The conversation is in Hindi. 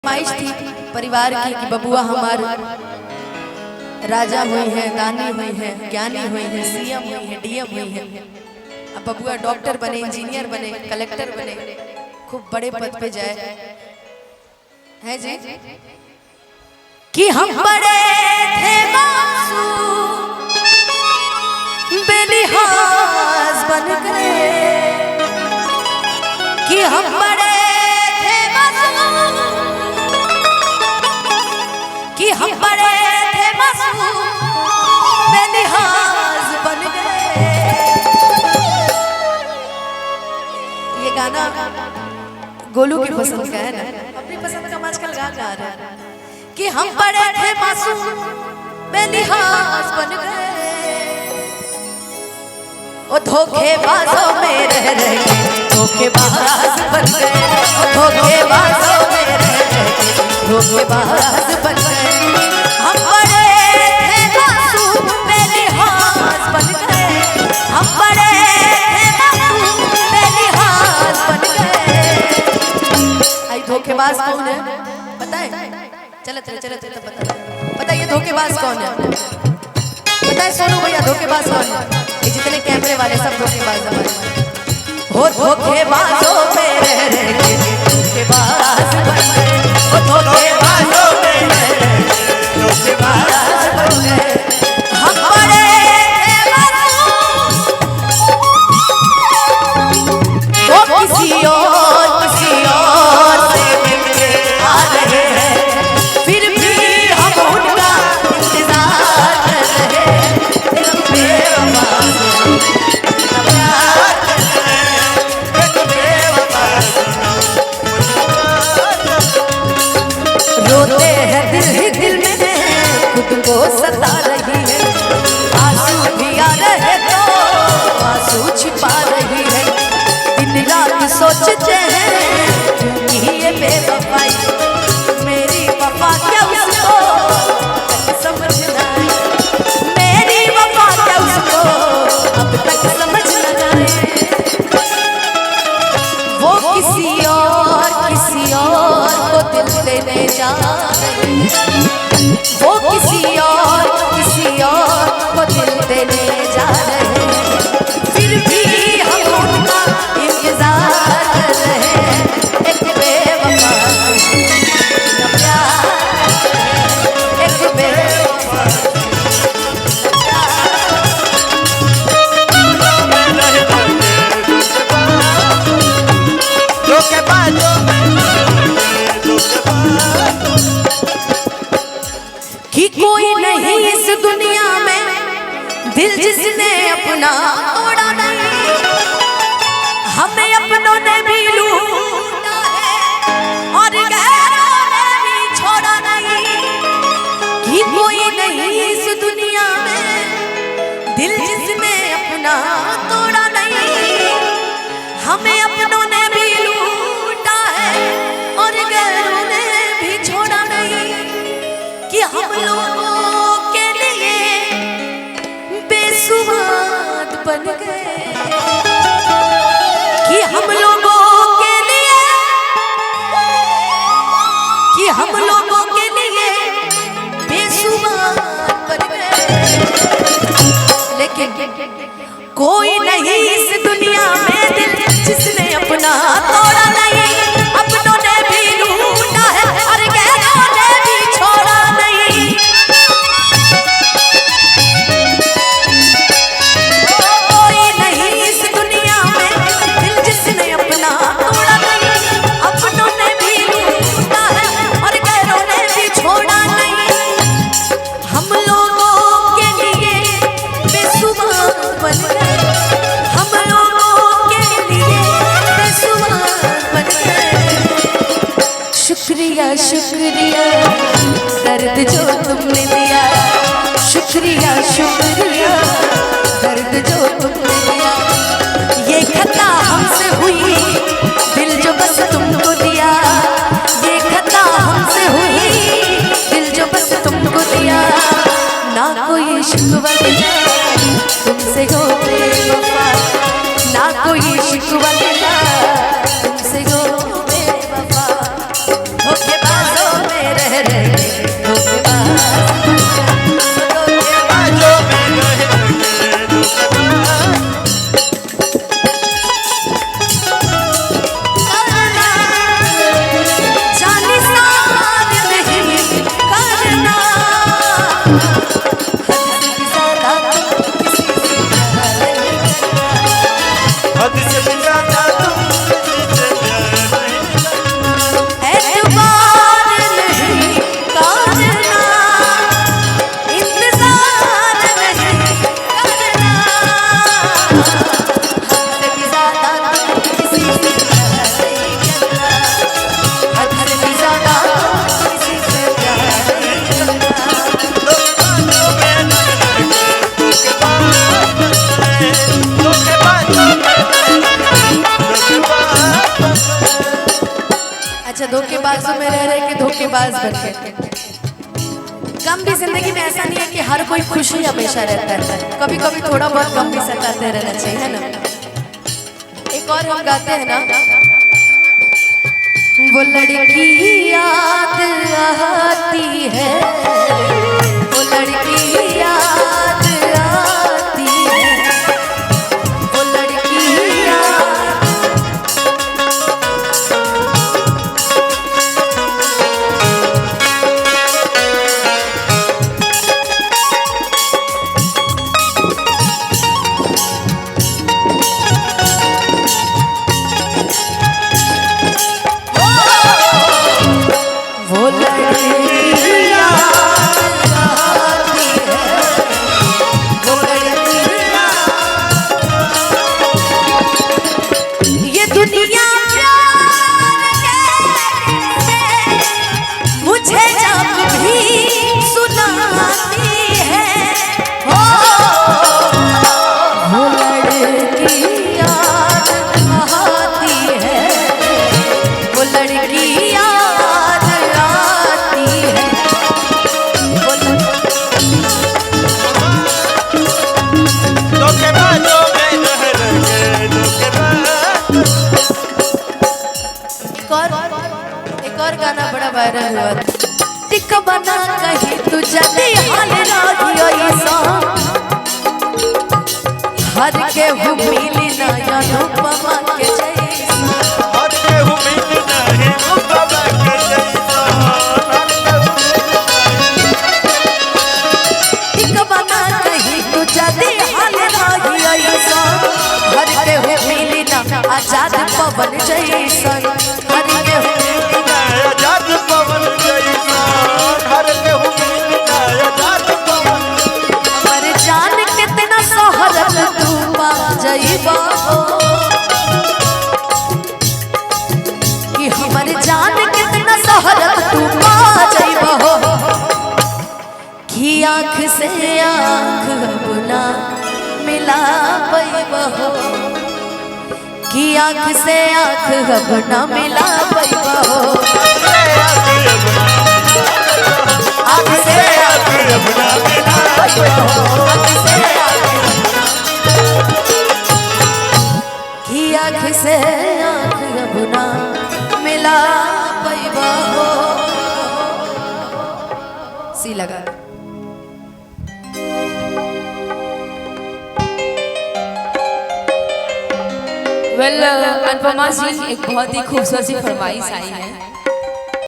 फरमाइश थी परिवार की कि बबुआ हमारे राजा हुए हैं, दानी हुए हैं, ज्ञानी हुए हैं, सीएम हुए हैं, डीएम हुए हैं। अब बबुआ डॉक्टर बने, इंजीनियर बने, कलेक्टर बने, खूब बड़े पद पे जाए है जी कि हम बड़े थे मासूम बेलिहाज बन गए, कि हम बड़े थे मासूम, कि हम बड़े थे मासूम बेलिहाज बन गए। ये गाना गोलू की पसंद का है ना, अपनी पसंद का आजकल गा रहा है कि हम बड़े थे मासूम बेलिहाज बन गए। ओ धोखेबाजों में रह रहे धोखेबाज बन गए, धोखेबाजों में रह रहे धोखेबाज बन गए। हम बड़े थे मासूम बेलिहाज बन गए, हम बड़े थे मासूम बेलिहाज बन गए। आई धोखेबाज कौन है पता है? चलो पता ये धोखेबाज कौन है? पता है सोनू भैया धोखेबाज कौन है? ये जितने कैमरे वाले सब धोखेबाज हैं। हो धोखेबाजों में रह रहे धोखेबाज बन गए, हो धोखेबाजों में रह रहे धोखेबाज बन गए। हम बड़े थे मासूम, वो किसी और से मिलके आ रहे हैं, फिर भी हम उनका इंतजार कर रहे हैं। रोते हैं दिल ही दिल में खुद को सता रही है, आंसू भी आ रहे तो आंसू छिपा रही है। दिन रात सोचते हैं कि ये बेवफाई मेरी वफा क्या उसको समझ ना आए, मेरी वफा क्या उसको अब तक समझ ना आए। वो किसी और को दिल देने जा रही है, वो किसी और को दिल देने जा रहे हैं, फिर भी हम उनका इंतजार कर रहे हैं। एक बेवफा का प्यार, एक बेवफा कि कोई नहीं इस दुनिया में दिल जिसने अपना तोड़ा नहीं, हमें अपनों ने भी लूटा है और गैरों ने भी छोड़ा नहीं। कि कोई नहीं इस दुनिया में दिल जिसने अपना तोड़ा नहीं, हमें अपनों ने भी लूटा है और गैरों ने भी छोड़ा नहीं। कि हम लोगों के लिए बेसुमाद बन गए, कि हम लोगों के लिए, कि हम लोगों के लिए बेसुमाद बन गए। लेकिन कोई नहीं इस दुनिया में दिल जिसने अपना तोड़ा नहीं, अपनों ने भी लूटा है और गैरों ने भी छोड़ा नहीं। कोई नहीं इस दुनिया में दिल जिसने अपना तोड़ा नहीं, अपनों ने भी लूटा है और गैरों ने भी छोड़ा नहीं। हम लोगों के लिए बेसुमाद बन गए, हम लोगों के लिए बेसुमाद बन गए। शुक्रिया शुक्रिया दर्द जो तुमने दिया, शुक्रिया शुक्रिया दर्द जो तुमने दिया। ये खता हमसे हुई दिल जो बस तुमको दिया, ये खता हमसे हुई दिल जो बस तुमको दिया। ना कोई शिकवा दिया तुमसे हो बेवफा, ना कोई शिकवा दिया तुमसे हो बेवफा। धोखेबाज धोखेबाज बन के। गम भी जिंदगी में ऐसा नहीं है कि हर कोई खुश ही हमेशा रहता है, कभी कभी थोड़ा बहुत गम भी सताते रहना चाहिए, है ना। एक और हम गाते हैं ना, वो लड़की याद आती है, वो लड़की याद आती है, वो लड़की गाना बड़ा वायरल हुआ, टिक बना कहीं तू जदी हाल लागियो ऐसा, हर के हु मिली ना अनुपमा के जैसा, हर के हु मिली ना अनुपमा के जैसा, टिक बना कहीं तू जदी हाल लागियो ऐसा, हर के हु मिली ना आजाद पवन जैसा, हर के हु आजाद पवन जैसा, हर के हु मिली ना आजाद पवन, हमर जान कितना सोहरत तू पा जइबा, कि हमर जान कितना सोहरत तू पा जइबा, कि आँख से आँख अपना मिला पैबा, कि आँख से आँख अपना मिला पैबा, आँख से आँख अपना मिला पैबा, कि आँख से आँख अपना मिला पैबा। सी लगा अनुपमा जी एक बहुत ही खूबसूरत सी फरमाइश आई है।